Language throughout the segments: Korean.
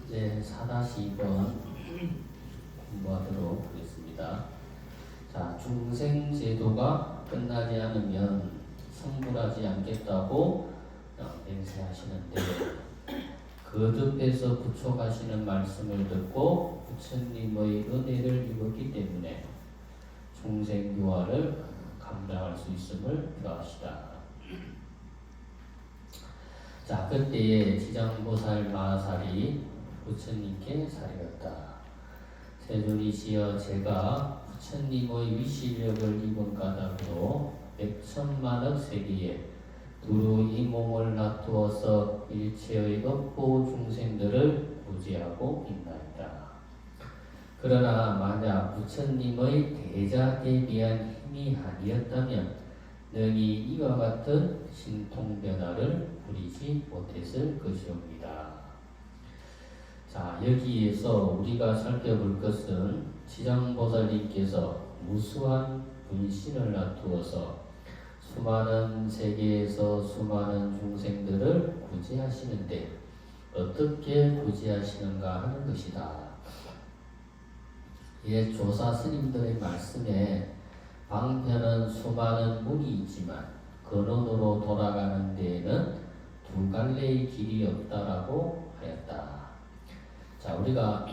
이제 4-2번 공부하도록 하겠습니다. 자, 중생제도가 끝나지 않으면 성불하지 않겠다고 맹세하시는데 거듭해서 부촉하시는 말씀을 듣고 부처님의 은혜를 입었기 때문에 중생교화를 감당할 수 있음을 표하시다. 자, 그때에 지장보살 마살이 부처님께 사리었다. 세존이시여, 제가 부처님의 위시력을 입은 까닭으로 백천만억 세계에 두루 이 몸을 놔두어서 일체의 업보 중생들을 구제하고 있나이다. 그러나 만약 부처님의 대자대비한 힘이 아니었다면 능히 이와 같은 신통변화를 부리지 못했을 것이옵니다. 자, 여기에서 우리가 살펴볼 것은 지장보살님께서 무수한 분신을 놔두어서 수많은 세계에서 수많은 중생들을 구제하시는데 어떻게 구제하시는가 하는 것이다. 예, 조사 스님들의 말씀에 방편은 수많은 문이 있지만 근원으로 돌아가는 데에는 두 갈래의 길이 없다라고 하였다. 자, 우리가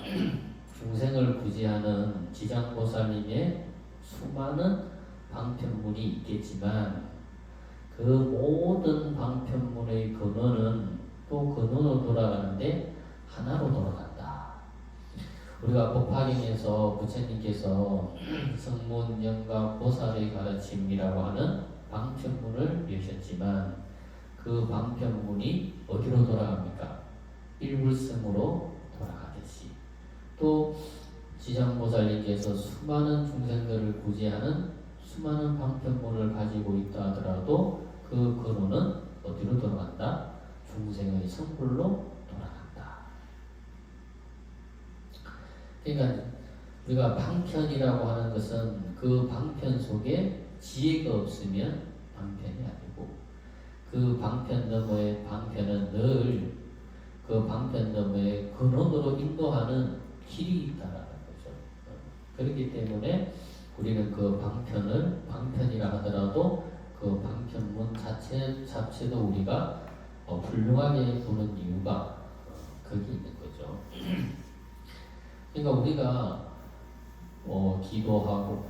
중생을 구제하는 지장보살님의 수많은 방편문이 있겠지만 그 모든 방편문의 근원은 또 근원으로 돌아가는데 하나로 돌아간다. 우리가 법화경에서 부처님께서 성문, 영각, 보살의 가르침이라고 하는 방편문을 여셨지만 그 방편문이 어디로 돌아갑니까? 일불성으로 돌아가듯이 또 지장보살님께서 수많은 중생들을 구제하는 수많은 방편문을 가지고 있다 하더라도 그 근원은 어디로 돌아간다? 중생의 성불로 돌아간다. 그러니까 우리가 방편이라고 하는 것은 그 방편 속에 지혜가 없으면 방편이 아니고 그 방편 너머의 방편은 늘 그 방편 너머의 근원으로 인도하는 길이 있다라는 거죠. 그렇기 때문에 우리는 그 방편을 방편이라 하더라도 그 방편문 자체도 우리가 훌륭하게 보는 이유가 거기 있는 거죠. 그러니까 우리가 기도하고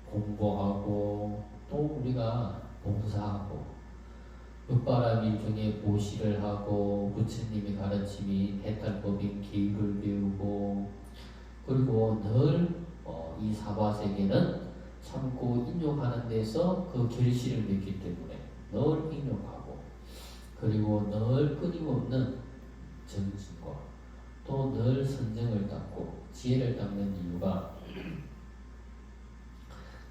공부하고 또 우리가 봉사하고 흙바라밀 중에 보시를 하고 부처님의 가르침이 해탈법인 계율을 배우고 그리고 늘 이 사바세계는 참고 인욕하는 데서 그 결실을 맺기 때문에 늘 인욕하고 그리고 늘 끊임없는 정진과 또 늘 선정을 닦고 지혜를 닦는 이유가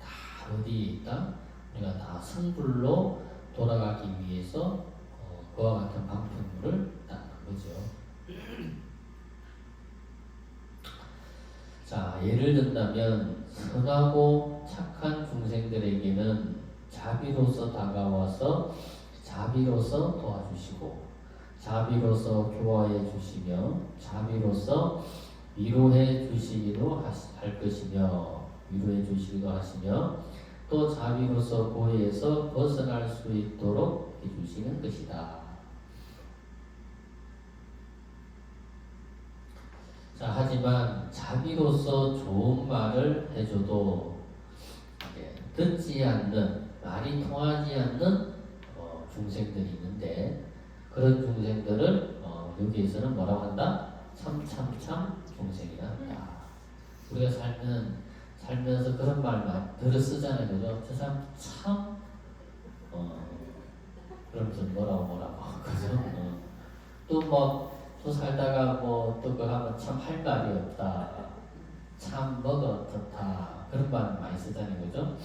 다 어디에 있다? 우리가 다 성불로 돌아가기 위해서 그와 같은 방편물을 닦는 거죠. 자, 예를 든다면 선하고 착한 중생들에게는 자비로서 다가와서 자비로서 도와주시고 자비로서 교화해 주시며 자비로서 위로해 주시기도 할 것이며 위로해 주시기도 하시며 또 자비로서 고해에서 벗어날 수 있도록 해주시는 것이다. 자, 하지만 자비로서 좋은 말을 해줘도 듣지 않는, 말이 통하지 않는 중생들이 있는데 그런 중생들을 여기에서는 뭐라고 한다? 참 중생이라 한다. 우리가 살면서 그런 말 많이 들어 쓰잖아요. 그죠? 저 사람 참 그러면서 뭐라고 그죠? 또 또 살다가 또 그거 하면 참 할 말이 없다. 참 뭐가 어떻다. 그런 말 많이 쓰잖아요. 그죠?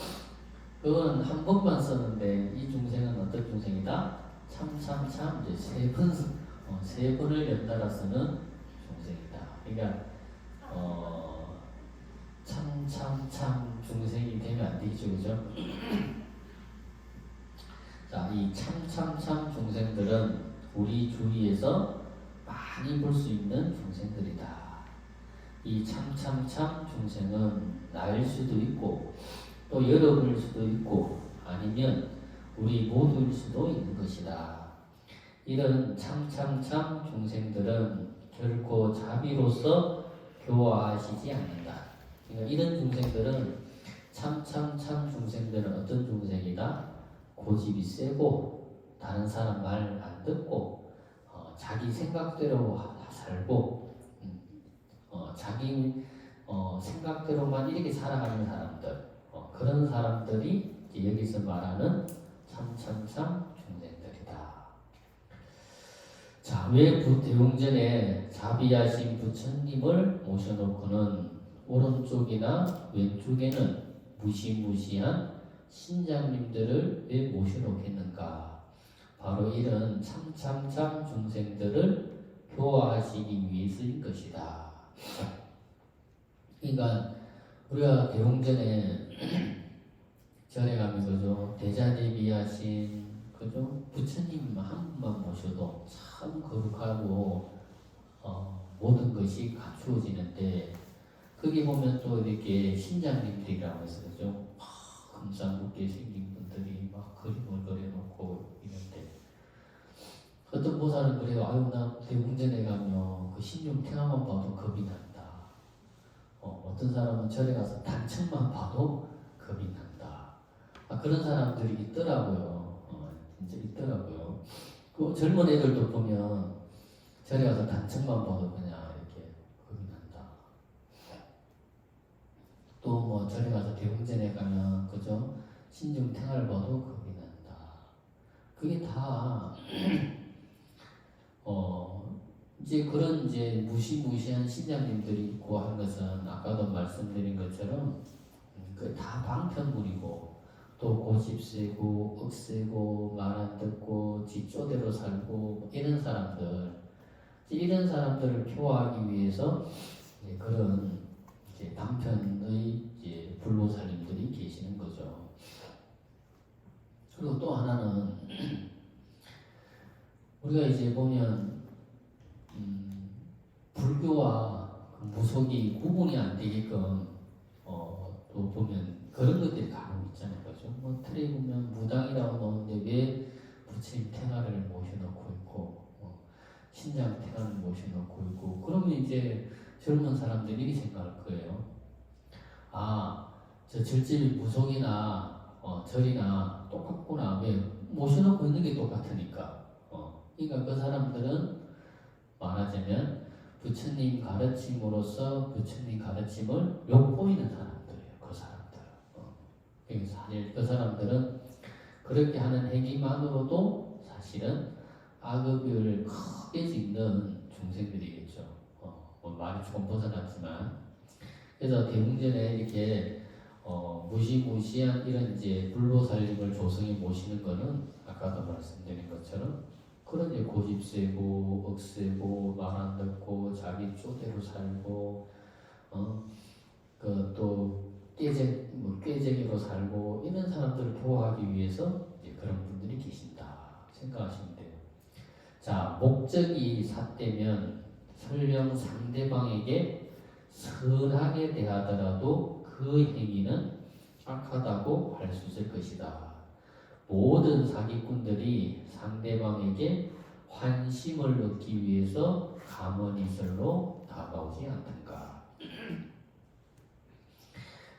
그건 한 번만 쓰는데 이 중생은 어떤 중생이다? 참 이제 세 번을 연달아 쓰는 중생이다. 그러니까 참 중생이 되면 안 되죠. 그죠? 자, 이 참 중생들은 우리 주위에서 많이 볼 수 있는 중생들이다. 이 참참참 중생은 나일 수도 있고 또 여러분일 수도 있고 아니면 우리 모두일 수도 있는 것이다. 이런 참참참 중생들은 결코 자비로서 교화하시지 않는다. 그러니까 이런 중생들은 참참참 중생들은 어떤 중생이다? 고집이 세고 다른 사람 말 안 듣고 자기 생각대로 살고 자기 생각대로만 이렇게 살아가는 사람들 그런 사람들이 이제 여기서 말하는 참참참 중생들이다. 자, 왜 대웅전에 자비하신 부처님을 모셔놓고는 오른쪽이나 왼쪽에는 무시무시한 신장님들을 왜 모셔놓겠는가? 바로 이런 참참참 중생들을 교화하시기 위해서인 것이다. 그러니까 우리가 대웅전에 절에 가면 그죠 대자대비하신 그죠 부처님 한 분만 모셔도 참 거룩하고 모든 것이 갖추어지는데 거기 보면 또 이렇게 신장님들이라고 해서 그죠 금상궂게 생긴 분들이 막 그림을 그려놓고 이런데 어떤 보살은 그래요. 아유 나 대웅전에 가면 그 신중태화만 봐도 겁이 난다. 어떤 사람은 절에 가서 단청만 봐도 겁이 난다. 그런 사람들이 있더라고요. 진짜 있더라고요. 그 젊은 애들도 보면 절에 가서 단청만 봐도 그냥 이렇게 겁이 난다. 또 뭐 절에 가서 대웅전에 가면 그죠 신중탱화를 봐도 겁이 난다. 그게 다 이제 그런 이제 무시무시한 신장님들이 있고 하는 것은 아까도 말씀드린 것처럼 그 다 방편물이고 또 고집세고 억세고 말 안 듣고 지 쪼대로 살고 이런 이런 사람들을 표하기 위해서 이제 그런 이제 방편의 이제 불로살림들이 계시는 거죠. 그리고 또 하나는 우리가 이제 보면 불교와 무속이 구분이 안 되게끔 또 보면 그런 것들이 간혹 있잖아요, 그죠? 뭐 틀에 보면 무당이라고 나오는데 왜 부처님 태화를 모셔놓고 있고 신장 태화를 모셔놓고 있고 그러면 이제 젊은 사람들이 이렇게 생각할 거예요. 저 절집이 무속이나 절이나 똑같구나. 왜 모셔놓고 있는 게 똑같으니까. 그러니까 그 사람들은 말하자면 부처님 가르침으로서 부처님 가르침을 욕보이는 사람들이에요. 그 사람들. 그래서 사실 그 사람들은 그렇게 하는 행위만으로도 사실은 악업을 크게 짓는 중생들이겠죠. 뭐 말이 조금 벗어났지만 그래서 대웅전에 이렇게 무시무시한 이런 이제 불로살림을 조성해 모시는 거는 아까도 말씀드린 것처럼 그런 이제 고집세고 억세고 말 안 듣고 자기 쪼대로 살고 그 또 꾀쟁이로 살고 이런 사람들을 보호하기 위해서 이제 그런 분들이 계신다 생각하시면 돼요. 자, 목적이 삿되면 설령 상대방에게 선하게 대하더라도 그 행위는 악하다고 할 수 있을 것이다. 모든 사기꾼들이 상대방에게 환심을 얻기 위해서 감언이설로 다가오지 않던가.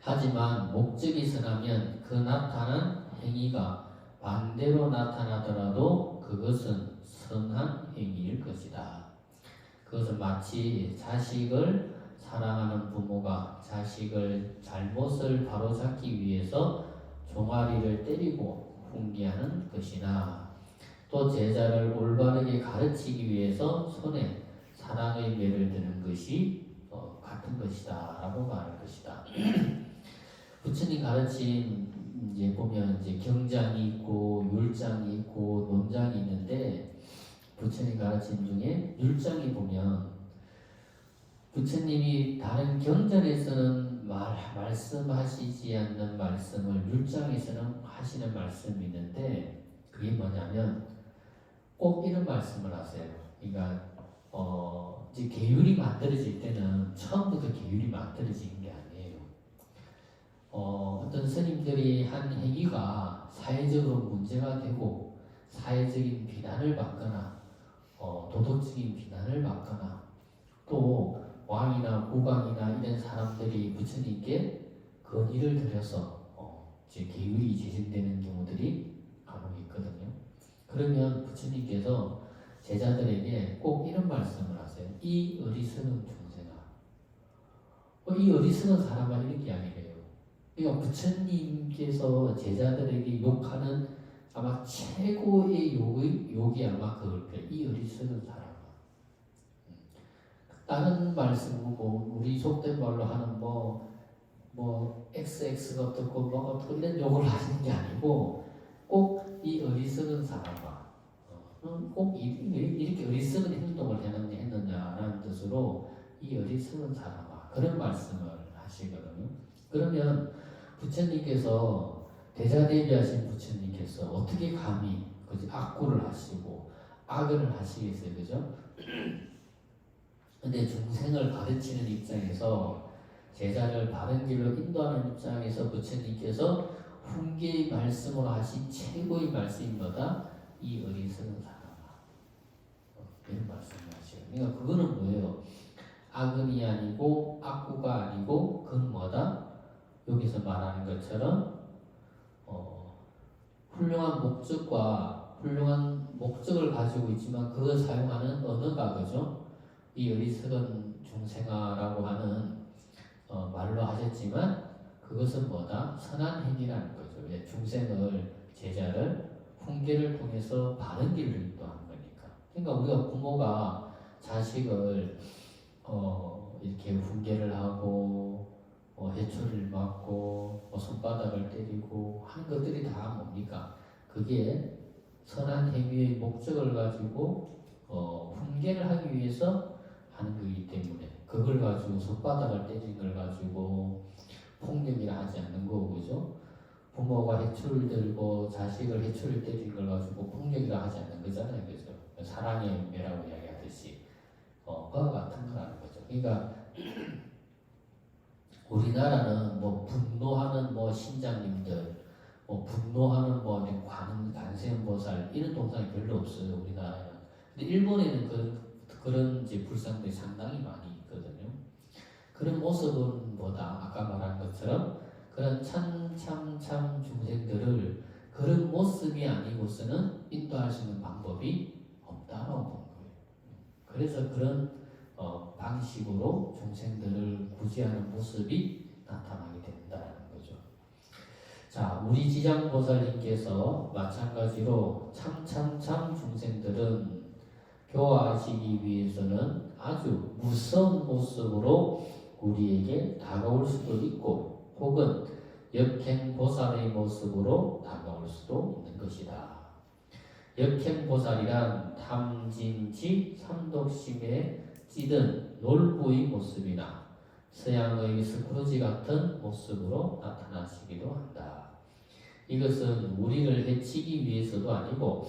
하지만 목적이 선하면 그 나타난 행위가 반대로 나타나더라도 그것은 선한 행위일 것이다. 그것은 마치 자식을 사랑하는 부모가 자식을 잘못을 바로잡기 위해서 종아리를 때리고 훈계하는 것이나 또 제자를 올바르게 가르치기 위해서 손에 사랑의 매를 드는 것이 같은 것이다 라고 말할 것이다. 부처님 가르친 이제 보면 이제 경장이 있고 율장이 있고 논장이 있는데 부처님 가르침 중에 율장이 보면 부처님이 다른 경전에서는 말씀하시지 않는 말씀을 율장에서는 하시는 말씀이 있는데 그게 뭐냐면 꼭 이런 말씀을 하세요. 그러니까 이제 계율이 만들어질 때는 처음부터 계율이 만들어지는 게 아니에요. 어떤 스님들이 한 행위가 사회적으로 문제가 되고 사회적인 비난을 받거나 도덕적인 비난을 받거나 또 왕이나 국왕이나 이런 사람들이 부처님께 건의를 드려서 이제 계율이 제정되는 경우들이 간혹 있거든요. 그러면 부처님께서 제자들에게 꼭 이런 말씀을 하세요. 이 어리석은 중생아. 이 어리석은 사람아 이렇게 이야기해요. 그러니까 부처님께서 제자들에게 욕하는 아마 최고의 욕이 아마 그걸 거예요. 이 어리석은 사람아. 다른 말씀 우리 속된 말로 하는 XX가 어떻고 어떻고 이런 욕을 하시는 게 아니고 꼭 이 어리석은 사람아. 꼭 이렇게 어리석은 행동을 했느냐라는 뜻으로 이 어리석은 사람아 그런 말씀을 하시거든요. 그러면 부처님께서 대자대비하신 부처님께서 어떻게 감히 그지 악구를 하시고 악을 하시겠어요, 그죠? 근데 중생을 가르치는 입장에서 제자를 바른 길로 인도하는 입장에서 부처님께서 훈계의 말씀으로 하신 최고의 말씀이 뭐다? 이 어리석은 사람아. 이런 말씀을 하시고. 그러니까 그거는 뭐예요? 악은이 아니고 악구가 아니고 그건 뭐다? 여기서 말하는 것처럼 훌륭한 목적을 가지고 있지만 그걸 사용하는 언어가 그죠? 이 어리석은 중생아라고 하는 말로 하셨지만 그것은 뭐다? 선한 행위라는 거죠. 왜? 제자를 훈계를 통해서 바른 길로 인도하는 거니까. 그러니까 우리가 부모가 자식을 이렇게 훈계를 하고 해초리를 맞고 손바닥을 때리고 하는 것들이 다 뭡니까? 그게 선한 행위의 목적을 가지고 훈계를 하기 위해서 하는 거기 때문에 그걸 가지고 손바닥을 때리는 걸 가지고 폭력이라 하지 않는 거고 그죠? 부모가 해초를 들고 자식을 해초를 때리는 걸 가지고 폭력이라 하지 않는 거잖아요, 그죠? 사랑의 매라고 이야기하듯이 그와 같은 거라는 거죠. 그러니까 우리나라는 분노하는 신장님들, 분노하는 관세음보살 이런 동상이 별로 없어요, 우리나라에는. 근데 일본에는 그런 이제 불상들이 상당히 많이 있거든요. 그런 모습은 아까 말한 것처럼 그런 참 중생들을 그런 모습이 아니고서는 인도할 수 있는 방법이 없다라고 본 거예요. 그래서 그런 방식으로 중생들을 구제하는 모습이 나타나게 된다는 거죠. 자, 우리 지장보살님께서 마찬가지로 참 중생들은 교화하시기 위해서는 아주 무서운 모습으로 우리에게 다가올 수도 있고 혹은 역행보살의 모습으로 다가올 수도 있는 것이다. 역행보살이란 탐진치 삼독심에 찌든 놀부의 모습이나 서양의 스크루지 같은 모습으로 나타나시기도 한다. 이것은 우리를 해치기 위해서도 아니고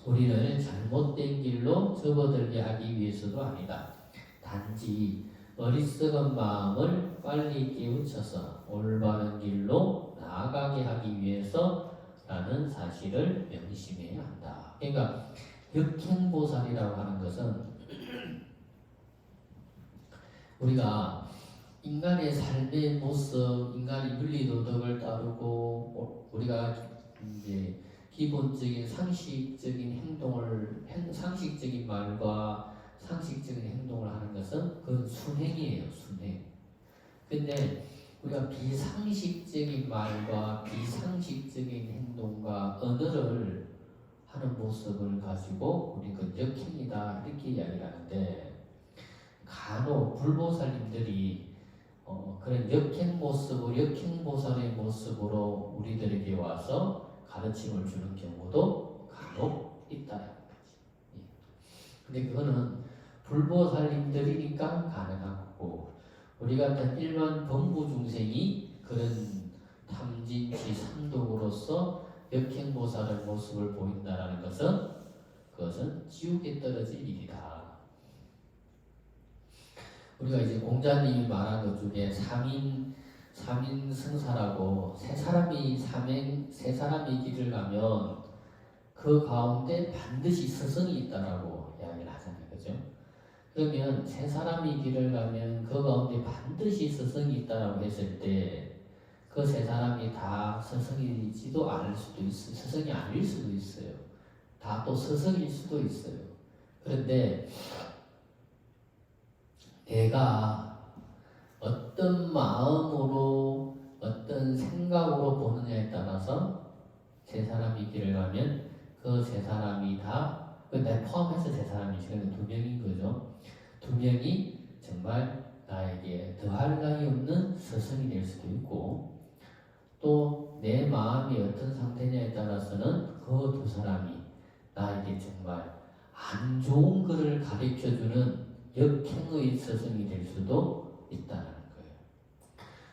우리를 잘못된 길로 접어들게 하기 위해서도 아니다. 단지 어리석은 마음을 빨리 깨우쳐서 올바른 길로 나아가게 하기 위해서라는 사실을 명심해야 한다. 그러니까 역행보살이라고 하는 것은 우리가 인간의 삶의 모습, 인간의 윤리도덕을 따르고 우리가 이제 기본적인 상식적인 말과 상식적인 행동을 하는 것은 그건 순행이에요, 순행. 근데 우리가 비상식적인 말과 비상식적인 행동과 언어를 하는 모습을 가지고 우리 그 역행이다 이렇게 이야기를 하는데 간혹 불보살님들이 그런 역행보살의 모습으로 우리들에게 와서 가르침을 주는 경우도 간혹 있다는 거지. 근데 그거는 불보살님들이니까 가능한 거고 우리 같은 일반 범부 중생이 그런 탐진치 삼독으로서 역행보살의 모습을 보인다라는 것은 그것은 지옥에 떨어질 일이다. 우리가 이제 공자님이 말한 것 중에 삼인 승사라고 세 사람이 길을 가면 그 가운데 반드시 스승이 있다라고 이야기를 하잖아요, 그죠? 그러면 세 사람이 길을 가면 그 가운데 반드시 스승이 있다라고 했을 때 그 세 사람이 다 스승이지도 않을 수도 있어요. 스승이 아닐 수도 있어요. 다 또 스승일 수도 있어요. 그런데 내가 어떤 마음으로 어떤 생각으로 보느냐에 따라서 세 사람이 길을 가면 그 세 사람이 다, 내 포함해서 세 사람이지, 근데 두 명인 거죠. 두 명이 정말 나에게 더할 나위 없는 스승이 될 수도 있고, 또 내 마음이 어떤 상태냐에 따라서는 그 두 사람이 나에게 정말 안 좋은 것을 가르쳐주는 역행의 스승이 될 수도 있다는 거예요.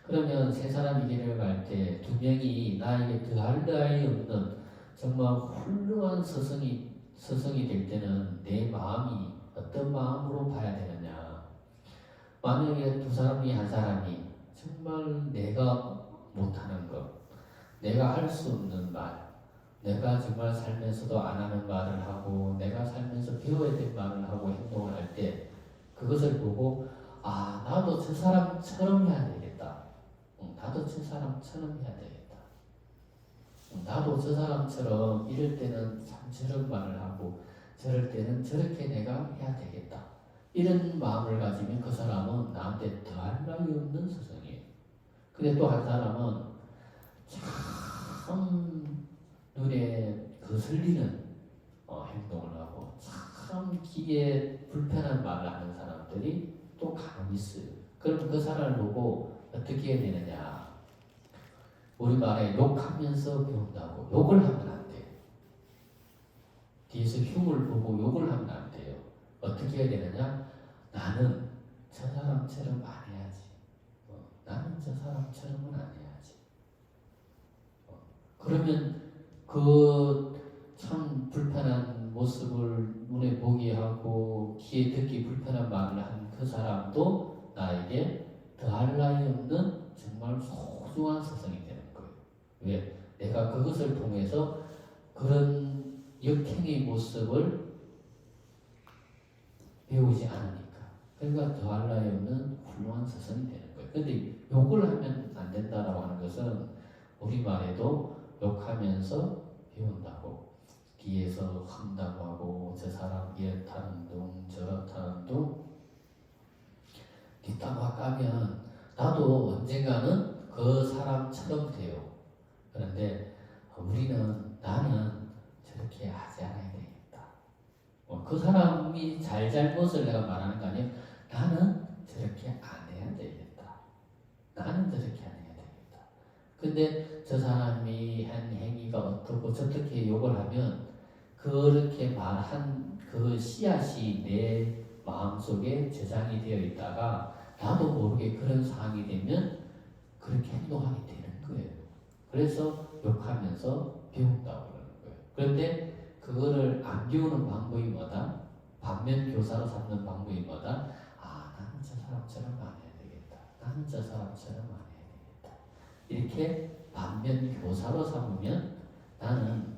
그러면 세 사람이 길을 갈 때 두 명이 나에게 더할 나위 없는 정말 훌륭한 스승이 될 때는 내 마음이 어떤 마음으로 봐야 되느냐. 만약에 두 사람이 한 사람이 정말 내가 못하는 것, 내가 할 수 없는 말, 내가 정말 살면서도 안 하는 말을 하고 내가 살면서 배워야 될 말을 하고 행동을 할 때 그것을 보고 나도 저 사람처럼 해야 되겠다. 나도 저 사람처럼 해야 되겠다. 나도 저 사람처럼 이럴 때는 참 저런 말을 하고 저럴 때는 저렇게 내가 해야 되겠다. 이런 마음을 가지면 그 사람은 나한테 더할 나위 없는 스승이에요. 근데 또 한 사람은 참 눈에 거슬리는 행동을 하고 참 귀에 불편한 말을 하는 사람들이 또 간혹 있어요. 그럼 그 사람을 보고 어떻게 해야 되느냐. 우리말에 욕하면서 배운다고. 욕을 하면 안 돼요. 뒤에서 흉을 보고 욕을 하면 안 돼요. 어떻게 해야 되느냐. 나는 저 사람처럼 안 해야지. 나는 저 사람처럼은 안 해야지. 그러면 그 참 불편한 모습을 눈에 보게 하고 귀에 듣기 불편한 말을 한 그 사람도 나에게 더할 나위 없는 정말 소중한 스승이 되는 거예요. 왜? 내가 그것을 통해서 그런 역행의 모습을 배우지 않으니까. 그러니까 더할 나위 없는 훌륭한 스승이 되는 거예요. 근데 욕을 하면 안 된다라고 하는 것은 우리말에도 욕하면서 배운다고. 뒤에서 한다고 하고 저 사람 이렇다는 둥 저렇다는 둥 뒷담화 까면 나도 언젠가는 그 사람처럼 돼요. 그런데 나는 저렇게 하지 않아야 되겠다. 그 사람이 잘못을 내가 말하는 거 아니에요. 나는 저렇게 안 해야 되겠다. 나는 저렇게 안 해야 되겠다. 근데 저 사람이 한 행위가 어떻고 저렇게 욕을 하면 그렇게 말한 그 씨앗이 내 마음속에 저장이 되어 있다가 나도 모르게 그런 상황이 되면 그렇게 행동하게 되는 거예요. 그래서 욕하면서 배운다고 그러는 거예요. 그런데 그거를 안 배우는 방법이 뭐다? 반면 교사로 삼는 방법이 뭐다? 나는 저 사람처럼 안 해야 되겠다. 나는 저 사람처럼 안 해야 되겠다. 이렇게 반면 교사로 삼으면 나는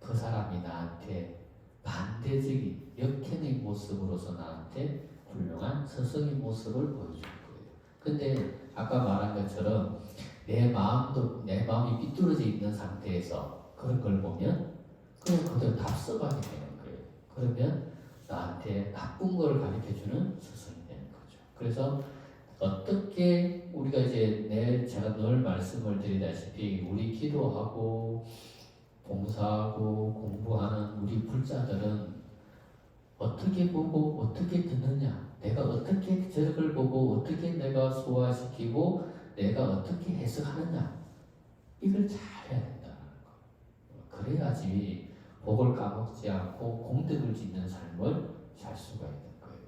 그 사람이 나한테 반대적인 역행의 모습으로서 나한테 훌륭한 스승의 모습을 보여줄 거예요. 근데 아까 말한 것처럼 내 마음이 삐뚤어져 있는 상태에서 그런 걸 보면 그냥 그대로 답습하게 되는 거예요. 그러면 나한테 나쁜 걸 가르쳐주는 스승이 되는 거죠. 그래서 어떻게 우리가 제가 늘 말씀을 드리다시피 우리 기도하고 봉사하고 공부하는 우리 불자들은 어떻게 보고 어떻게 듣느냐, 내가 어떻게 저걸 보고 어떻게 내가 소화시키고 내가 어떻게 해석하느냐, 이걸 잘 해야 된다는 거. 그래야지 복을 까먹지 않고 공덕을 짓는 삶을 살 수가 있는 거예요.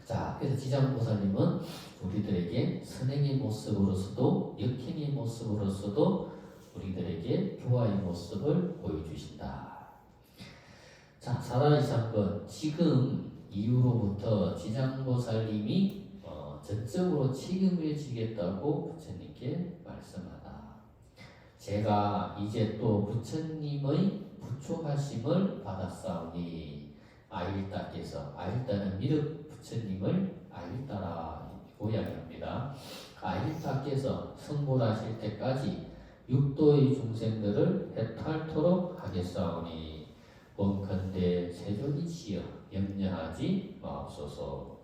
자, 그래서 지장보살님은 우리들에게 선행의 모습으로서도 역행의 모습으로서도 우리들에게 교화 태도와 이 모습을 보여주신다. 자, 4-3번. 지금 이후로부터 지장보살님이 전적으로 책임을 지겠다고 부처님께 말씀하다. 제가 이제 또 부처님의 부촉하심을 받았사오니 아일다께서, 아일다는 미륵 부처님을 아일다라고 이야기합니다. 아일다께서 성불하실 때까지 육도의 중생들을 해탈토록 하겠사오니 원컨대 세존이시여 염려하지 마옵소서.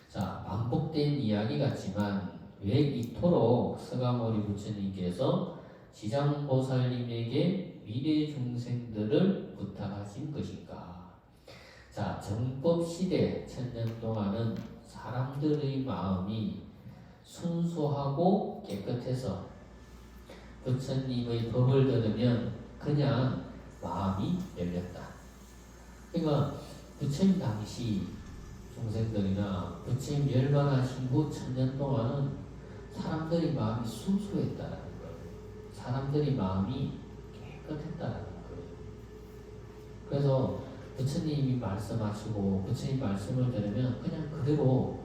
자, 반복된 이야기 같지만 왜 이토록 서가모니 부처님께서 지장보살님에게 미래 중생들을 부탁하신 것인가? 자, 정법시대 1000년 동안은 사람들의 마음이 순수하고 깨끗해서 부처님의 법을 들으면 그냥 마음이 열렸다. 그러니까 부처님 당시 중생들이나 부처님 열반하신 후 1000년 동안은 사람들의 마음이 순수했다라는 거예요. 사람들의 마음이 깨끗했다라는 거예요. 그래서 부처님이 말씀하시고 부처님 말씀을 들으면 그냥 그대로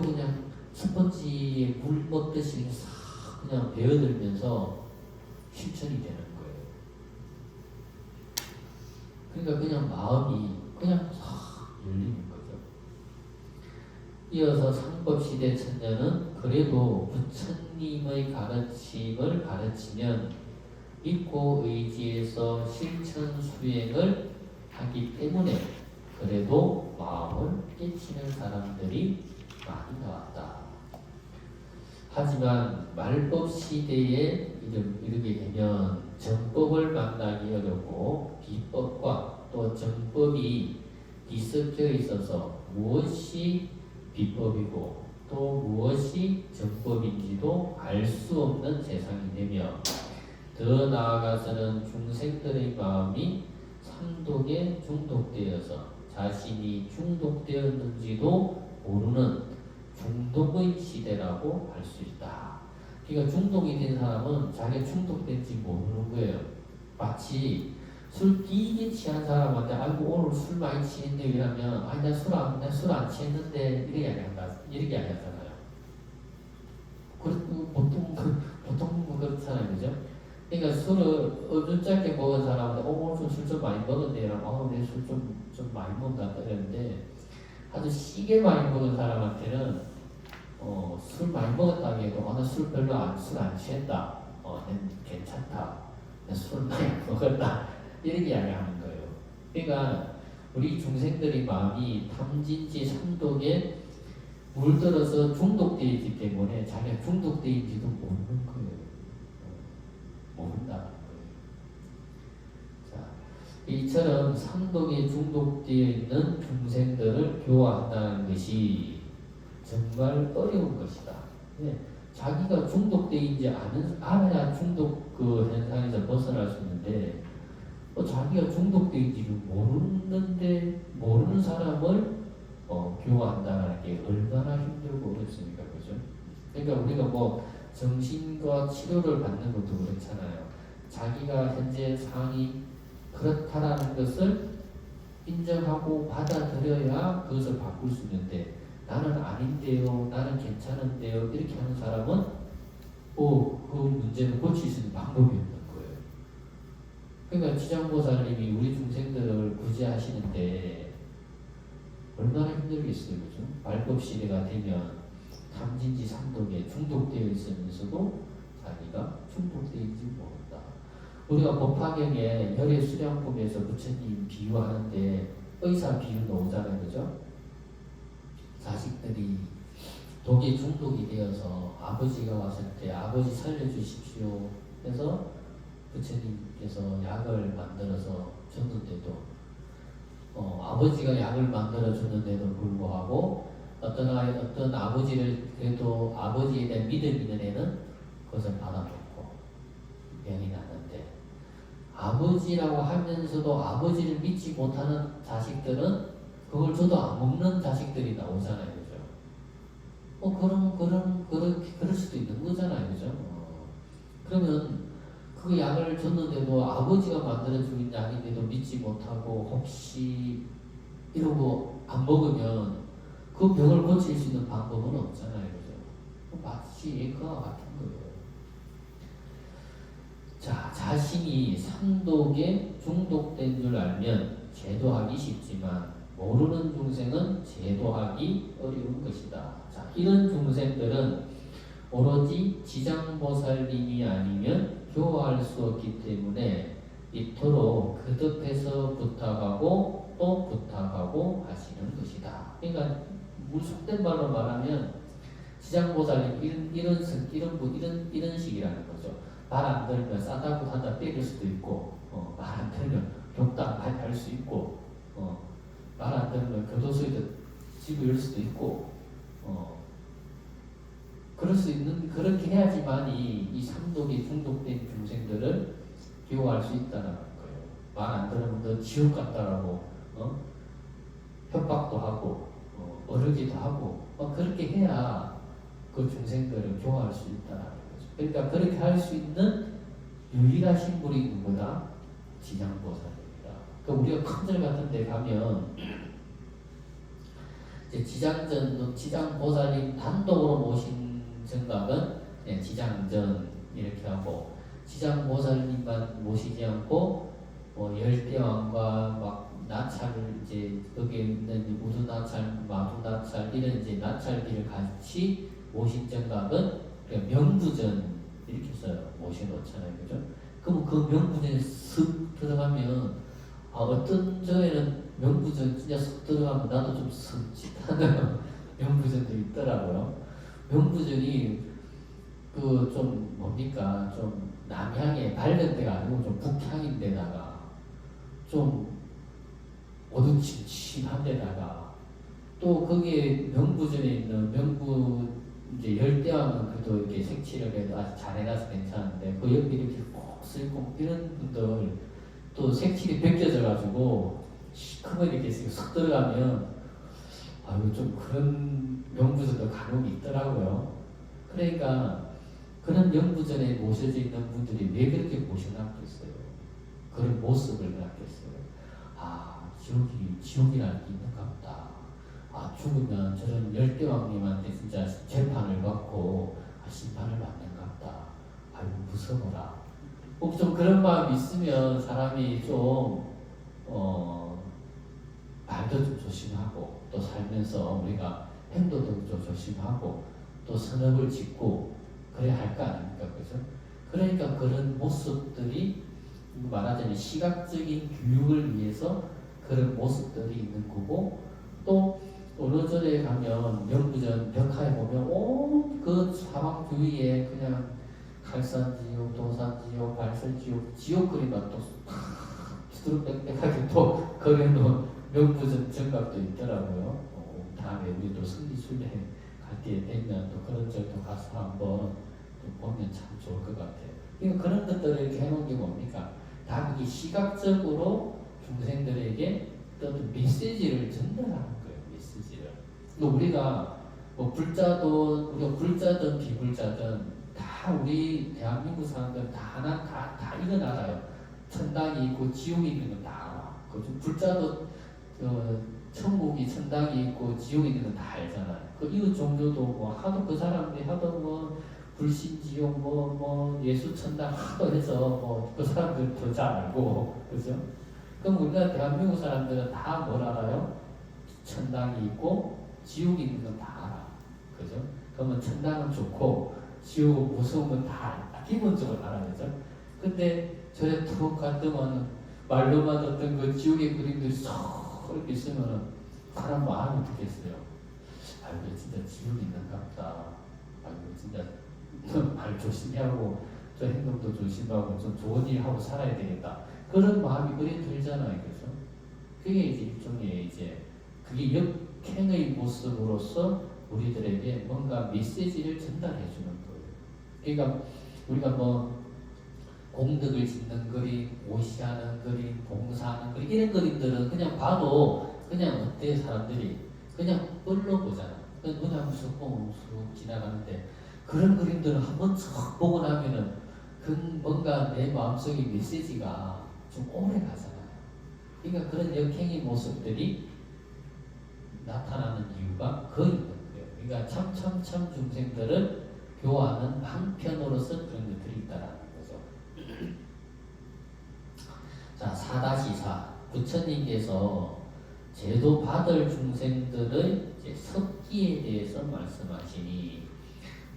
그냥 스펀지에 물 먹듯이 싹 그냥 배어들면서 실천이 되는 거예요. 그러니까 그냥 마음이 그냥 싹 열리는 거죠. 이어서 상법시대 천년은 그래도 부처님의 가르침을 가르치면 믿고 의지해서 실천 수행을 하기 때문에 그래도 마음을 깨치는 사람들이 많이 나왔다. 하지만 말법 시대에 이르게 되면 정법을 만나기 어렵고 비법과 또 정법이 뒤섞여 있어서 무엇이 비법이고 또 무엇이 정법인지도 알 수 없는 세상이 되며 더 나아가서는 중생들의 마음이 삼독에 중독되어서 자신이 중독되었는지도 모르는 중독의 시대라고 할 수 있다. 그러니까 중독이 된 사람은 자기가 중독된지 모르는 거예요. 마치 술 끼게 취한 사람한테 아이고 오늘 술 많이 취했네 이러면 아니 나 술 안 취했는데 이렇게 이야기하잖아요. 그리고 보통 그렇잖아요, 그죠? 그러니까 술을 어줍게 먹은 사람한테 오늘 술 좀 많이 먹었네 이러면 내 술 좀 많이 먹었다 이러는데 아주 시게 많이 먹은 사람한테는 술 많이 먹었다고 해도 나 술 별로 술 안 취했다. 난 괜찮다. 나 술 많이 먹었다. 이렇게 이야기하는 거예요. 그러니까 우리 중생들의 마음이 탐진지 삼독에 물들어서 중독되어 있기 때문에 자기가 중독되어 있는지도 모르는 거예요. 모른다는 거예요. 자, 이처럼 삼독에 중독되어 있는 중생들을 교화한다는 것이 정말 어려운 것이다. 네. 자기가 중독되어있는지 알아야 중독 그 현상에서 벗어날 수 있는데 자기가 중독되어있는지를 모르는 사람을 교화한다는 게 얼마나 힘들고 어렵습니까, 그죠? 그러니까 우리가 뭐 정신과 치료를 받는 것도 그렇잖아요. 자기가 현재 상황이 그렇다라는 것을 인정하고 받아들여야 그것을 바꿀 수 있는데 나는 아닌데요, 나는 괜찮은데요 이렇게 하는 사람은 그 문제를 고칠 수 있는 방법이 없는 거예요. 그러니까 지장보살님이 우리 중생들을 구제하시는데 얼마나 힘들겠어요, 그죠? 말법 시대가 되면 탐진지 삼독에 중독되어 있으면서도 자기가 중독되어있지 모른다. 우리가 법화경에 혈액수량품에서 부처님 비유하는데 의사 비유 나오잖아요, 그죠? 자식들이 독에 중독이 되어서 아버지가 왔을 때 아버지 살려주십시오 해서 부처님께서 약을 만들어서 줬는데도 아버지가 약을 만들어 줬는데도 불구하고 어떤 아버지를 그래도 아버지에 대한 믿음 있는 애는 그것을 받아줬고 병이 났는데 아버지라고 하면서도 아버지를 믿지 못하는 자식들은 그걸 줘도 안 먹는 자식들이 나오잖아요, 그죠? 그럴 수도 있는 거잖아요, 그죠? 그러면 그 약을 줬는데도 아버지가 만들어준 약인데도 믿지 못하고 혹시 이러고 안 먹으면 그 병을 고칠 수 있는 방법은 없잖아요. 그죠? 마치 그와 같은 거예요. 자, 자신이 삼독에 중독된 줄 알면 제도하기 쉽지만 모르는 중생은 제도하기 어려운 것이다. 자, 이런 중생들은 오로지 지장보살님이 아니면 교화할 수 없기 때문에 이토록 거듭해서 부탁하고 또 부탁하고 하시는 것이다. 그러니까 속된 말로 말하면 지장보살님 이런 식이라는 거죠. 말 안 들으면 싸다고 하다 때릴 수도 있고, 말 안 들으면 욕당 할 수 있고, 말 안 들으면 교도소에도 집을 열 수도 있고, 그럴 수 있는, 그렇게 해야지만 이 삼독에 중독된 중생들을 기호할 수 있다는 거예요. 말 안 들으면 너 지옥 갔다라고, 협박도 하고, 어르기도 하고, 그렇게 해야 그 중생들을 교화할 수 있다는 거죠. 그러니까 그렇게 할 수 있는 유일하신 분이 누구다? 지장보살입니다. 그러니까 우리가 큰절 같은 데 가면 이제 지장보살님 단독으로 모신 정각은 지장전 이렇게 하고 지장보살님만 모시지 않고 열대왕과 막 나찰을 이제 거기에 있는 우두나찰, 마두나찰 이런 이제 나찰기를 같이 모신 정각은 명부전 이렇게 해서 모셔놓잖아요, 그죠? 그럼 그 명부전에 쓱 들어가면 어떤 저에는 명부전 진짜 쓱 들어가면 나도 좀 쓱찍하는 명부전도 있더라고요. 명부전이 그 좀 뭡니까 좀 남향에 밝은 데가 아니고 좀 북향인 데다가 좀 어두침침한 데다가 또 거기에 명부전에 있는 명부 이제 열대왕은 그래도 이렇게 색칠을 해도 아주 잘 해놔서 괜찮은데 그 옆에 이렇게 꼭 쓸고 이런 분들 또 색칠이 벗겨져 가지고 시커멓게 이렇게 쏙 들어가면 아유 좀 그런 명부전도 간혹 있더라고요. 그러니까 그런 명부전에 모셔져 있는 분들이 왜 그렇게 모셔놨겠어요? 그런 모습을 놨겠어요? 아 지옥이라는 게 있는가 보다. 아 죽으면 저런 열대왕님한테 진짜 재판을 받고 심판을 받는가 보다. 아이고 무서워라. 꼭 좀 그런 마음이 있으면 사람이 좀 말도 좀 조심하고 또 살면서 우리가 행동도 좀 조심하고 또 선업을 짓고 그래야 할 거 아닙니까? 그죠? 그러니까 그런 모습들이 말하자면 시각적인 교육을 위해서 그런 모습들이 있는 거고 또 어느 절에 가면 명부전 벽화에 보면 온 그 사방 주위에 그냥 갈산지옥, 도산지옥, 발설지옥, 지옥 그림만 또 두드러빽빽하게 또 그려놓은 명부전 정각도 있더라고요. 다음에 우리 또 승리순례 갈 때 되면 또 그런 절도 가서 한번 또 보면 참 좋을 것 같아요. 그러니까 그런 것들을 이렇게 해놓은 게 뭡니까? 다 그게 시각적으로 중생들에게 어떤 메시지를 전달하는 거예요. 메시지를. 우리가 뭐 우리가 불자든 비불자든 다 우리 대한민국 사람들 다 이건 알아요. 천당이 있고 지옥이 있는 건 다 알아. 그 불자도 천국이 천당이 있고 지옥이 있는 건 다 알잖아요. 그 이웃 종교도 뭐 하도 그 사람들이 하도 뭐 불신지옥 뭐 예수 천당 하도 해서 뭐 그 사람들 더 잘 알고 그죠? 그럼 우리가 대한민국 사람들은 다 뭘 알아요? 천당이 있고 지옥이 있는 건 다 알아. 그죠? 그러면 천당은 좋고 지옥은 무서운 건 다 알아. 기본적으로 알아야 되죠. 근데 저래 툭 갔더만 말로만 듣던 그 지옥의 그림들이 쏙 이렇게 있으면 사람 마음이 어떻겠어요? 아이고 진짜 지옥이 있는가 보다. 아이고 진짜 말 조심히 하고 저 행동도 조심하고 좀 좋은 일 하고 살아야 되겠다. 그런 마음이 그래 들잖아요, 그죠? 그게 이제 일종의 이제 그게 역행의 모습으로서 우리들에게 뭔가 메시지를 전달해 주는 거예요. 그러니까 우리가 뭐 공덕을 짓는 그림, 오시하는 그림, 봉사하는 그림 이런 그림들은 그냥 봐도 그냥 어때 사람들이 그냥 뻘로 보잖아. 그냥 눈에 한번 쑥 지나가는데 그런 그림들은 한번 쭉 보고 나면은 뭔가 내 마음속에 메시지가 좀 오래 가잖아요. 그러니까 그런 역행의 모습들이 나타나는 이유가 그 있는 거예요. 그러니까 참 중생들을 교화하는 방편으로서 그런 것들이 있다라는 거죠. 자, 4-4 부처님께서 제도 받을 중생들의 이제 습기에 대해서 말씀하시니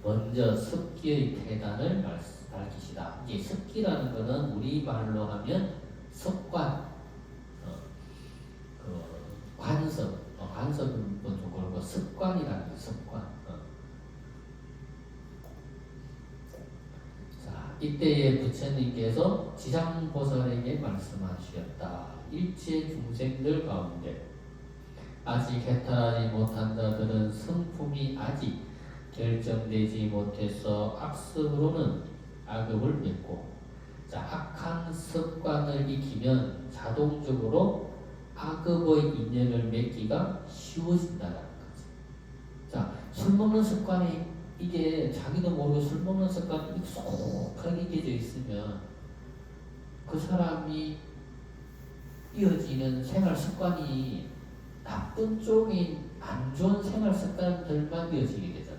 먼저 습기의 태단을 밝히시다. 이제 습기라는 것은 우리말로 하면 습관, 그 관습, 관습은 좀 그렇고 습관이라는 게 습관. 자, 이때에 부처님께서 지장보살에게 말씀하셨다. 일체 중생들 가운데 아직 해탈하지 못한 자들은 성품이 아직 결정되지 못해서 악습으로는 악업을 맺고, 자, 악한 습관을 익히면 자동적으로 악업의 인연을 맺기가 쉬워진다는 거지. 자, 술 먹는 습관이 이게 자기도 모르고 술 먹는 습관이 익숙하게 익혀져 있으면 그 사람이 이어지는 생활 습관이 나쁜 쪽인 안 좋은 생활 습관들만 이어지게 되잖아요.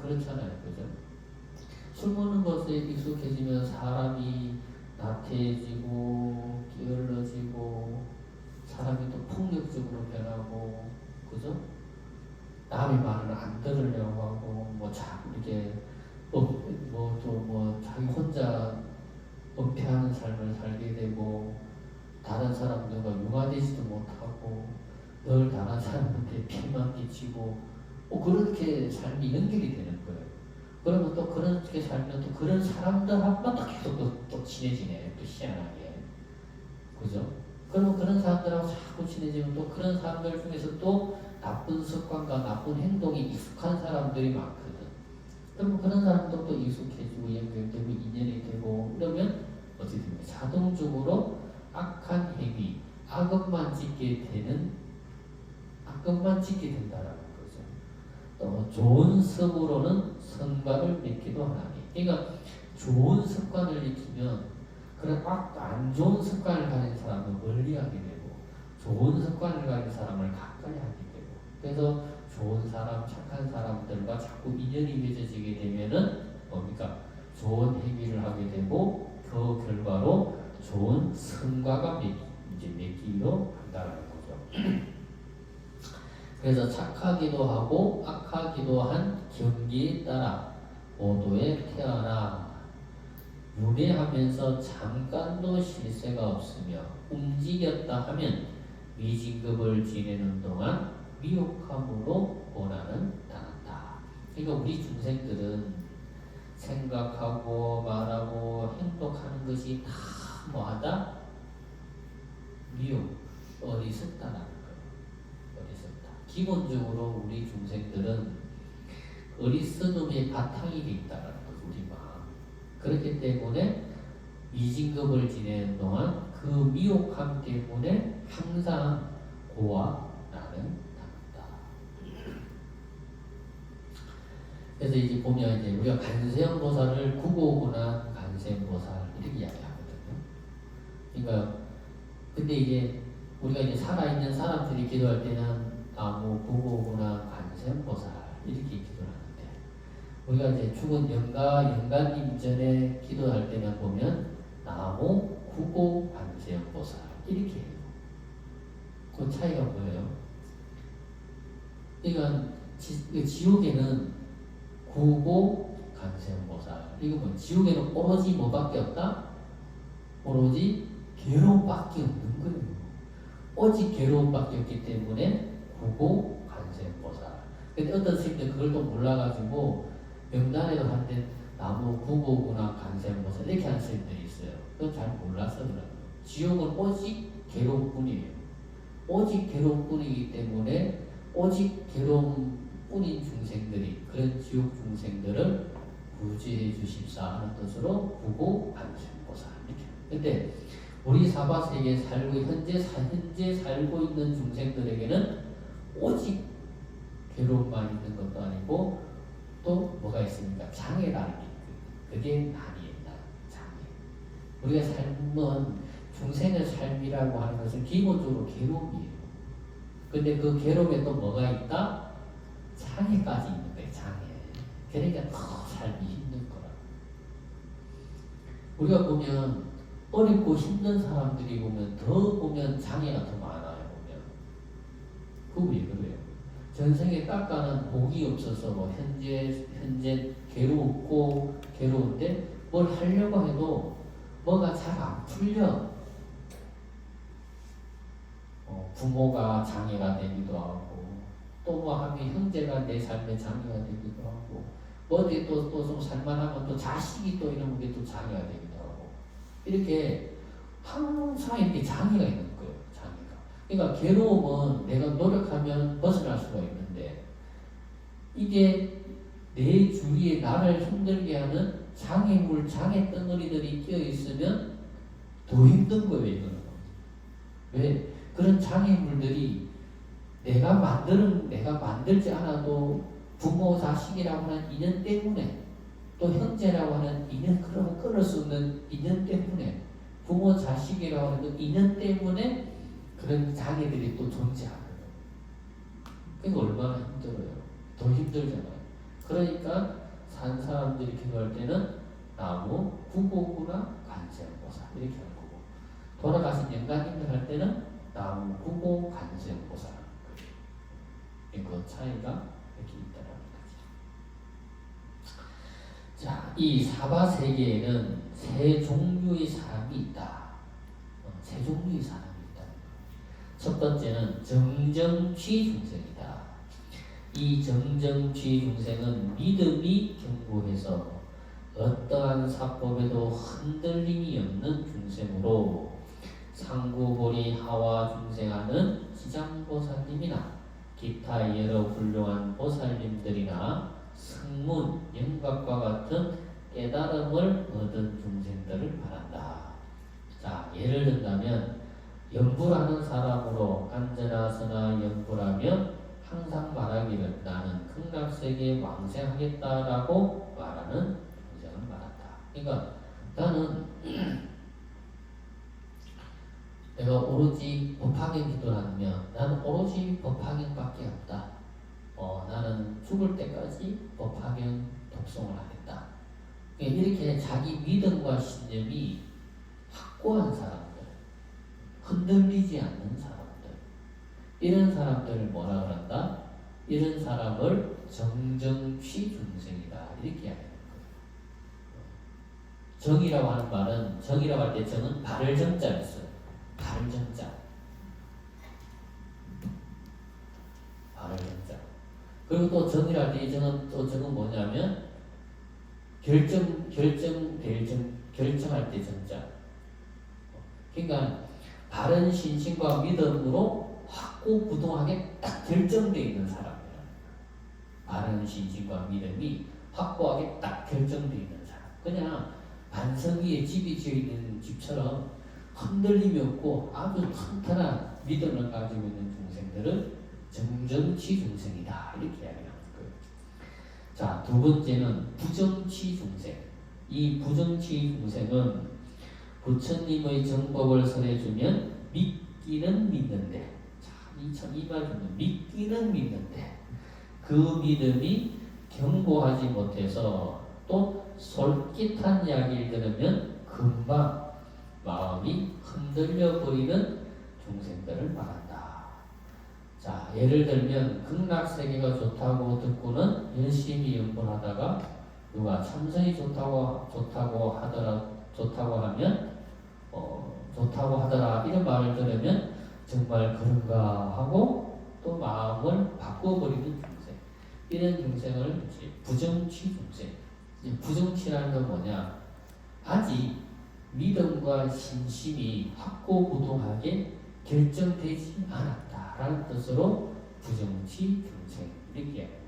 그렇잖아요, 그죠? 술 먹는 것에 익숙해지면 사람이 나태해지고 게을러지고 사람이 또 폭력적으로 변하고, 그죠? 남의 말을 안 들으려고 하고 뭐 자꾸 이렇게 자기 혼자 은폐하는 삶을 살게 되고 다른 사람들과 융화되지도 못하고 늘 다른 사람한테 피만 끼치고 그렇게 삶이 연결이 되는 거예요. 그러면 또 그렇게 살면 또 그런 사람들하고만 또 계속 또 친해지네. 또 희한하게. 그죠? 그러면 그런 사람들하고 자꾸 친해지면 또 그런 사람들 중에서 또 나쁜 습관과 나쁜 행동이 익숙한 사람들이 많거든. 그러면 그런 사람들도 익숙해지고 연결되고 인연이 되고 이러면 어떻게 됩니까? 자동적으로 악한 행위, 악업만 짓게 된다라는 거죠. 또 좋은 습으로는 성과를 맺기도 하나니. 그러니까 좋은 습관을 익히면 그런 안 좋은 습관을 가진 사람을 멀리하게 되고 좋은 습관을 가진 사람을 가까이 하게 되고, 그래서 좋은 사람, 착한 사람들과 자꾸 인연이 맺어지게 되면은 뭡니까? 좋은 행위를 하게 되고 그 결과로 좋은 성과가 맺기로 한다는 거죠. 그래서 착하기도 하고 악하기도 한 경기에 따라 모두에 태어나 윤회하면서 잠깐도 실세가 없으며 움직였다 하면 미진급을 지내는 동안 미혹함으로 고난은 당한다. 그러니까 우리 중생들은 생각하고 말하고 행동하는 것이 다 뭐하다? 미혹, 어리석다라는 거예요. 어리석다. 기본적으로 우리 중생들은 어리석음의 바탕이 돼 있다는 거죠. 우리 마음. 그렇기 때문에 미진급을 지내는 동안 그 미혹함 때문에 항상 고와 나는 당한다. 그래서 이제 보면 이제 우리가 간세음보살을 구고구나 간세음보살 이렇게 이야기하거든요. 그러니까 근데 이제 우리가 이제 살아있는 사람들이 기도할 때는 나무 구고구나 간세음보살 이렇게 기도를 하는데, 우리가 이제 죽은 영가님 전에 기도할 때는 보면 나무 구고 간세음보살 이렇게 해요. 그 차이가 뭐예요? 그러니까 지옥에는 구고 간세음보살, 이거 뭐 지옥에는 오로지 뭐밖에 없다? 오로지 괴로움밖에 없는 거예요. 오직 괴로움밖에 없기 때문에 구고 간세음보살. 근데 어떤 스님들 그걸 또 몰라가지고 명단에도 한때 나무 구고구나 간세음보살 이렇게 하는 스님들이 있어요. 그건 잘 몰라서 그래요. 지옥은 오직 괴로움뿐이에요. 오직 괴로움뿐이기 때문에 오직 괴로움뿐인 중생들이, 그런 지옥 중생들을 구제해 주십사 하는 뜻으로 구고 간세음보살 이렇게. 근데 우리 사바세계에 현재 살고 있는 중생들에게는 오직 괴로움만 있는 것도 아니고 또 뭐가 있습니까? 장애라는 게 있거든요. 그게 난이에요. 장애. 우리가 삶은 중생의 삶이라고 하는 것은 기본적으로 괴로움이에요. 근데 그 괴로움에 또 뭐가 있다? 장애까지 있는 거예요. 장애. 그러니까 더 삶이 힘든 거라. 우리가 보면 어렵고 힘든 사람들이 보면 장애가 더 많아요. 보면 그거 왜 그래요? 전생에 닦아는 복이 없어서 뭐 현재 괴로운데 뭘 하려고 해도 뭐가 잘 안 풀려. 부모가 장애가 되기도 하고 또 뭐 하면 형제가 내 삶에 장애가 되기도 하고 뭐 어디 또 좀 살만하면 또 자식이 또 이런 게 또 장애가 되기도 하고 이렇게 항상 이렇게 장애가 있는 거예요. 장애가. 그러니까 괴로움은 내가 노력하면 벗어날 수가 있는데 이게 내 주위에 나를 힘들게 하는 장애 덩어리들이 끼어 있으면 더 힘든 거예요. 이거는. 왜? 그런 장애물들이 내가 만들지 않아도 부모 자식이라고 하는 인연 때문에 또 형제라고 하는 인연 끊을 수 없는 인연 때문에 부모 자식이라고 하는 그 인연 때문에 그런 장애들이 또 존재하는 거예요. 그러니까 얼마나 힘들어요. 더 힘들잖아요. 그러니까 산 사람들이 기도할 때는 나무 구고구나 관세음보살 이렇게 하는 거고 돌아가신 영가님들 할 때는 나무 구고 관세음보살 그 차이가 이렇게 있다라는 거죠. 자, 이 사바세계에는 세 종류의 사람이 있다. 세 종류의 사람이 있다. 첫 번째는 정정취 중생이다. 이 정정취 중생은 믿음이 견고해서 어떠한 사법에도 흔들림이 없는 중생으로 상구보리 하와 중생하는 지장보살님이나 기타 여러 훌륭한 보살님들이나 승문, 영각과 같은 깨달음을 얻은 중생들을 말한다. 자, 예를 든다면 연불하는 사람으로 앉아나서나 연불하며 항상 말하기를 나는 극락세계에 왕생하겠다라고 말하는 중생을 말한다. 그러니까 나는 내가 오로지 법화경 기도를 하면 나는 오로지 법화경밖에 없다. 나는 죽을 때까지 법화경 독송을 하겠다. 이렇게 자기 믿음과 신념이 확고한 사람들, 흔들리지 않는 사람들, 이런 사람들을 뭐라 그런다? 이런 사람을 정정취 중생이다. 이렇게 하는 거예요. 정이라고 하는 말은 정이라고 할 때 정은 발을 정자를 써요. 발을 정자. 발을 정자. 그리고 또 정이랄 때 이 정은 또 정은 뭐냐면 결정할 때 정자. 그러니까 바른 신심과 믿음으로 확고부동하게 딱 결정되어 있는 사람이에요. 바른 신심과 믿음이 확고하게 딱 결정되어 있는 사람. 그냥 반석 위에 집이 지어 있는 집처럼 흔들림이 없고 아주 튼튼한 믿음을 가지고 있는 중생들은 정정치 중생이다. 이렇게 이야기하는 거예요. 자, 두 번째는 부정치 중생. 이 부정치 중생은 부처님의 정법을 설해주면 믿기는 믿는데, 자, 이 말 좀 믿기는 믿는데 그 믿음이 견고하지 못해서 또 솔깃한 이야기를 들으면 금방 마음이 흔들려 버리는 중생들을 말한다. 자, 예를 들면 극락세계가 좋다고 듣고는 열심히 연불하다가 누가 참선이 좋다고 하더라 이런 말을 들으면 정말 그런가 하고 또 마음을 바꿔버리는 중생, 이런 중생을 부정치 중생. 부정치라는 건 뭐냐? 아직 믿음과 신심이 확고부동하게 결정되지 않았다라는 뜻으로 부정치 중생 이렇게 이야기합니다.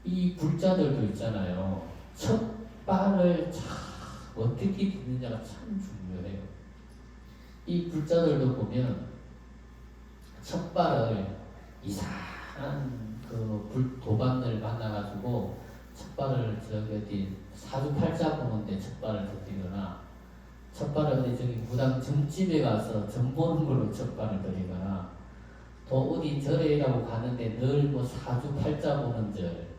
이 불자들도 있잖아요. 첫 발을 참 어떻게 딛느냐가 참 중요해요. 이 불자들도 보면 첫 발을 이상한 그 도반을 만나가지고 첫 발을 저기 어디 사주팔자 보는데 첫발을 들이거나 첫발을 어디 저기 무당 점집에 가서 점 보는 걸로 첫발을 들이거나 또 어디 절에라고 가는데 늘 뭐 사주팔자 보는 절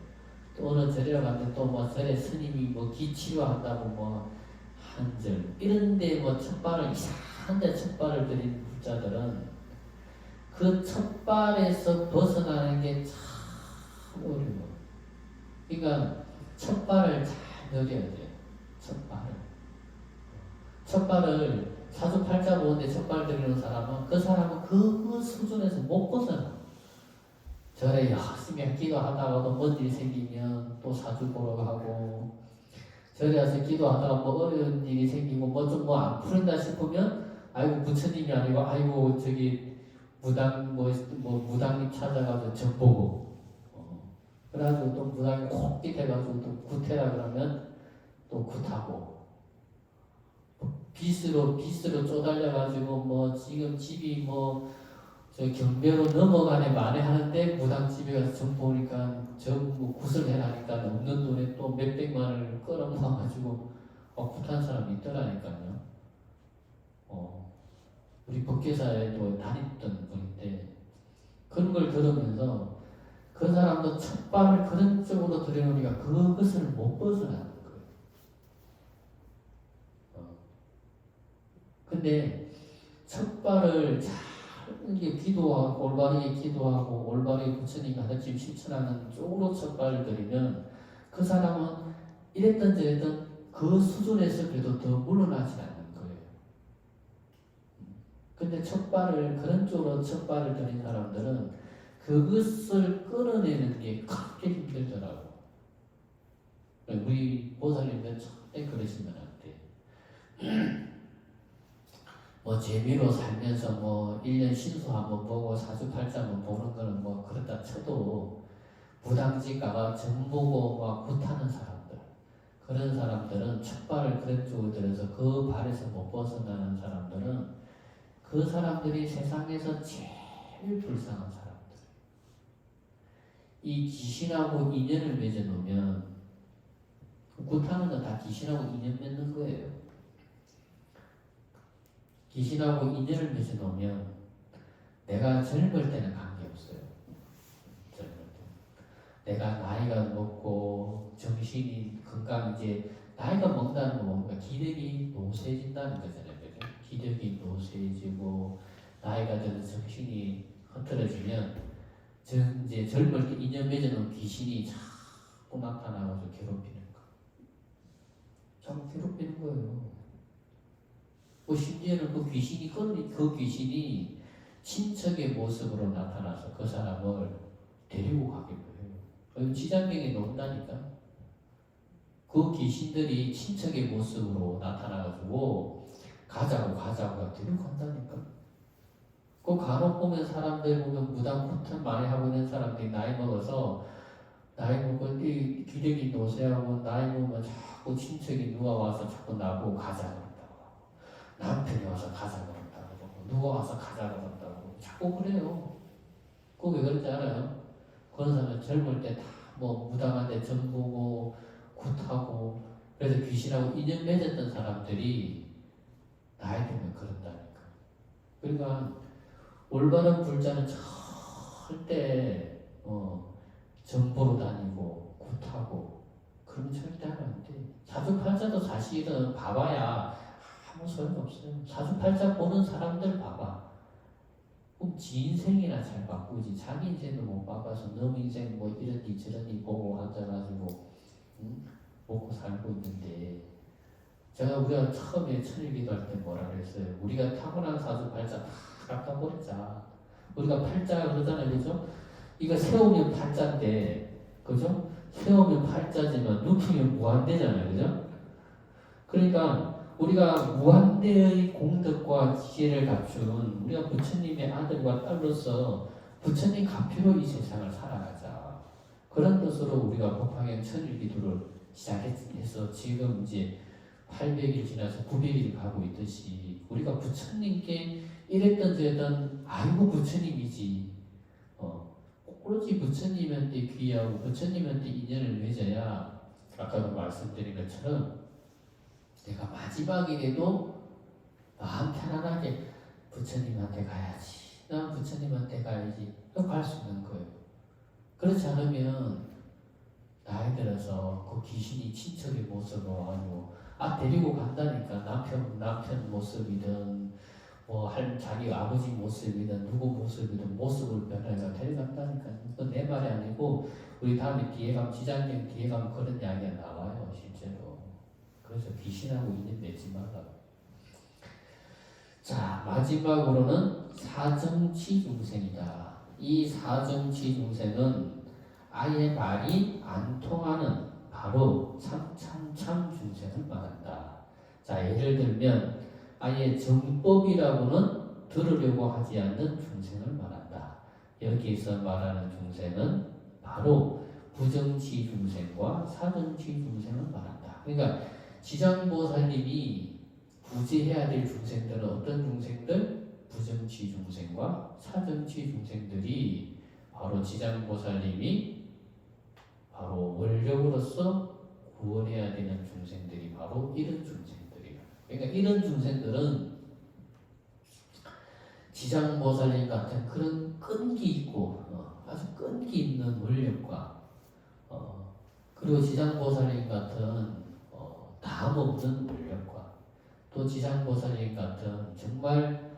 또 어느 절이라고 갔는데 또 뭐 절에 스님이 뭐 기치료한다고 뭐 한 절 이런데 뭐 첫발을 이상한데 첫발을 들인 불자들은 그 첫발에서 벗어나는 게 참 어려워. 그러니까 첫발을 잘 넣어야 돼요. 첫발을 사주팔자 보는데 첫발 들이는 사람은 그 사람은 그 수준에서 못 벗어나. 절에 열심히 기도하다가도 뭔 일이 생기면 또 사주 보러 가고 절에 와서 기도하다가 뭐 어려운 일이 생기고 뭐 좀 뭐 안 풀린다 싶으면 아이고 부처님이 아니고 아이고 저기 무당 뭐 무당님 찾아가서 점 보고 그래가지고 또 무당이 콕 밑에가지고 또 구태라 그러면 또 굿하고 빚으로 쪼달려가지고 뭐 지금 집이 뭐 저 경배로 넘어가네 만에 하는데 무당 집에 가서 점 보니까 전부 굿을 해라니까 없는 돈에 또 몇백만 원을 끌어모아가지고 굿한 사람이 있더라니까요. 우리 법계사에도 다녔던 분인데 그런 걸 들으면서 그 사람도 첫발을 그런 쪽으로 들여놓으니까 그것을 못 벗어나는 거예요. 근데 첫발을 잘 기도하고 올바르게 기도하고 올바르게 부처님 가르침 실천하는 쪽으로 첫발을 들이면 그 사람은 이랬던 저랬던 그 수준에서 그래도 더 물러나지 않는 거예요. 근데 그런 쪽으로 첫발을 들인 사람들은 그것을 끌어내는 게 그렇게 힘들더라고. 우리 보살님들 절대 그러시면 안 돼. 뭐 재미로 살면서 뭐 1년 신수 한번 보고 사주팔자 한번 보는 거는 뭐 그렇다 쳐도 무당집 가가 점 보고 막 굿하는 사람들 그런 사람들은 첫발을 그런 쪽으로 들여서 그 발에서 못 벗어나는 사람들은 그 사람들이 세상에서 제일 불쌍한 사람들. 이 귀신하고 인연을 맺어놓으면 굿하는 건 다 귀신하고 인연 맺는 거예요. 귀신하고 인연을 맺어놓으면 내가 젊을 때는 관계없어요. 젊을 때. 내가 나이가 먹고 정신이 건강 이제 나이가 먹는다는 건 뭔가 기력이 노쇠진다는 거잖아요. 그죠? 기력이 노쇠지고 나이가 들어서 정신이 흐트러지면 이제 젊을 때 인연 맺어놓은 귀신이 자꾸 나타나가지고 괴롭히는 거. 자꾸 괴롭히는 거예요. 심지어는 그 귀신이 친척의 모습으로 나타나서 그 사람을 데리고 가기도 해요. 지장경에 놓는다니까. 그 귀신들이 친척의 모습으로 나타나가지고 가자고 데리고 간다니까. 그 간혹 보면 사람들 보면 무당 쿠튼 많이 하고 있는 사람들이 나이 먹고 이 기력이 노쇠하고 나이 먹으면 자꾸 친척이 누가 와서 자꾸 나보고 가자고 남편이 와서 가자 그런다고 누가 와서 가자 그런다고 자꾸 그래요. 그거 왜 그런지 알아요? 그런 사람은 젊을 때 다 뭐 무당한테 점 보고 굿하고 그래서 귀신하고 인연 맺었던 사람들이 나이 들면 그런다니까. 그러니까 올바른 불자는 절대 점 보러 다니고 굿하고 그러면 절대 하면 안 돼. 사주팔자도 사실은 봐봐야 아무 소용없어요. 사주팔자 보는 사람들 봐봐. 그럼 지 인생이나 잘 바꾸지. 자기 인생도 못 바꿔서 너 인생 뭐 이러니 저러니 보고 앉아가지고 먹고 살고 있는데 우리가 처음에 천일기도 할 때 뭐라 그랬어요? 우리가 타고난 사주팔자 다 깎아버리자. 우리가 팔자 그러잖아요. 그죠? 이거 세우면 팔자인데 그죠? 세우면 팔자지만 눕히면 무한대잖아요. 그죠? 그러니까 우리가 무한대의 공덕과 지혜를 갖춘 우리가 부처님의 아들과 딸로서 부처님 가피로 이 세상을 살아가자. 그런 뜻으로 우리가 법화경 천일기도를 시작해서 지금 이제 800일 지나서 900일 가고 있듯이 우리가 부처님께 이랬던 저랬던 아이고 부처님이지. 오로지 부처님한테 귀하고 부처님한테 인연을 맺어야 아까도 말씀드린 것처럼 내가 마지막이라도 마음 편안하게 부처님한테 가야지. 난 부처님한테 가야지. 갈 수 있는 거예요. 그렇지 않으면 나이 들어서 그 귀신이 친척의 모습으로 와가지고 데리고 간다니까 남편 모습이든 뭐 자기 아버지 모습이든 누구 모습이든 모습을 변해서 데려간다니까. 그건 내 말이 아니고 우리 다음에 뒤에 가면 지장경 뒤에 가면 그런 이야기가 나와요 실제로. 그래서 귀신하고 인연 맺지 말라고. 자 마지막으로는 사정치 중생이다. 이 사정치 중생은 아예 말이 안 통하는 바로 참참참 중생을 말한다. 자 예를 들면 아예 정법이라고는 들으려고 하지 않는 중생을 말한다. 여기서 말하는 중생은 바로 부정치 중생과 사정치 중생을 말한다. 그러니까 지장보살님이 구제해야 될 중생들은 어떤 중생들? 부정치 중생과 사정치 중생들이 바로 지장보살님이 바로 원력으로서 구원해야 되는 중생들이 바로 이런 중생들이에요. 그러니까 이런 중생들은 지장보살님 같은 그런 끈기 있고 아주 끈기 있는 원력과 그리고 지장보살님 같은 담 없는 원력과 또 지장보살님 같은 정말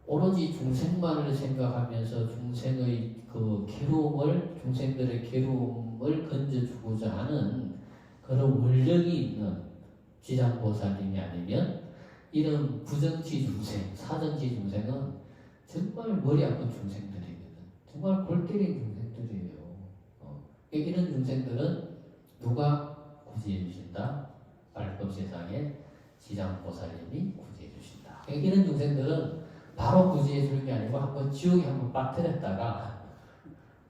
오로지 중생만을 생각하면서 중생의 그 괴로움을 중생들의 괴로움을 건져주고자 하는 그런 원력이 있는 지장보살님이 아니면 이런 부정치 중생, 사정치 중생은 정말 머리 아픈 중생들이거든. 정말 골 때린 중생들이에요. 이런 중생들은 누가 구제해 주신다? 말법 세상에 지장보살님이 구제해 주신다. 이런 중생들은 바로 구제해 주는 게 아니고 한번 지옥에 한번 빠뜨렸다가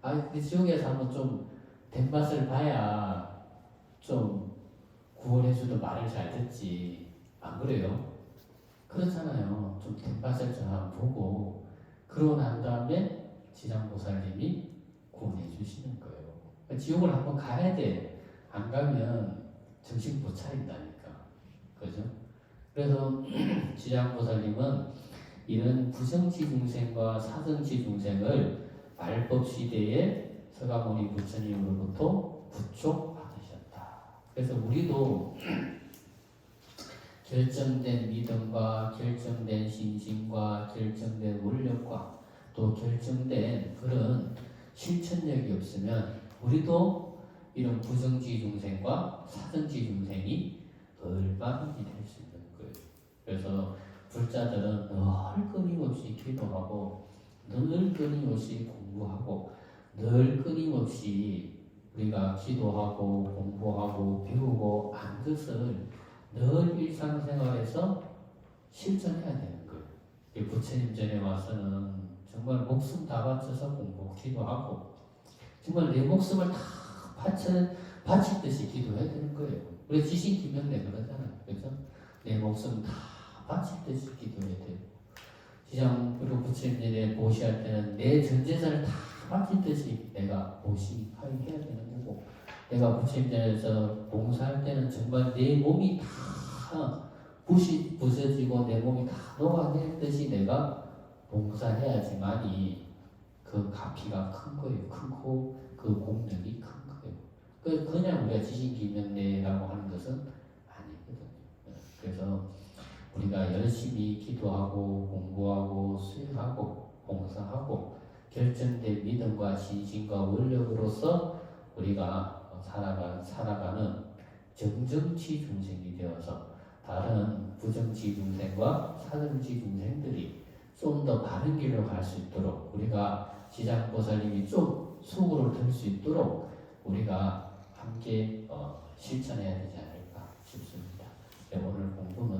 근데 지옥에서 한번 좀 된맛을 봐야 좀 구원해 주도 말을 잘 듣지. 안 그래요? 그렇잖아요. 좀 된맛을 좀 한번 보고 그러고 난 다음에 지장보살님이 구원해 주시는 거예요. 그러니까 지옥을 한번 가야 돼. 안 가면 정신 못 차린다니까. 그죠? 그래서 지장보살님은 이런 부정치 중생과 사정치 중생을 말법 시대에 서가모니 부처님으로부터 부촉받으셨다. 그래서 우리도 결정된 믿음과 결정된 신심과 결정된 원력과 또 결정된 그런 실천력이 없으면 우리도 이런 부정치 중생과 사정치 중생이 얼마든지 될 수 있는 거예요. 그래서 불자들은 늘 끊임없이 기도하고 늘 끊임없이 공부하고 늘 끊임없이 우리가 기도하고 공부하고 배우고 안 것을 늘 일상생활에서 실천해야 되는 거예요. 부처님 전에 와서는 정말 목숨 다 바쳐서 공부 기도하고 정말 내 목숨을 다 바치듯이 기도해야 되는 거예요. 우리 지신기명내 그러잖아요. 그래서 내 목숨 다 바치듯이 기도해야 돼요. 지장 그리고 부처님들의 보시할 때는 내 전재산을 다 바치듯이 내가 보시하게 해야 되는 거고, 내가 부처님들에서 봉사할 때는 정말 내 몸이 다 부서지고 내 몸이 다 녹아내듯이 내가 봉사해야지만이 그 가피가 큰 거예요. 크고 그 공력이 큰 거예요. 그냥 우리가 지신기명내라고 하는 것은 아니거든요. 그래서 우리가 열심히 기도하고 공부하고 수행하고 봉사하고 결정된 믿음과 신심과 원력으로서 우리가 살아가는 정정치 중생이 되어서 다른 부정치 중생과 사정치 중생들이 좀 더 바른 길로 갈 수 있도록 우리가 지장보살님이 좀 수고를 들 수 있도록 우리가 함께 실천해야 되지 않을까 싶습니다. 오늘 공부는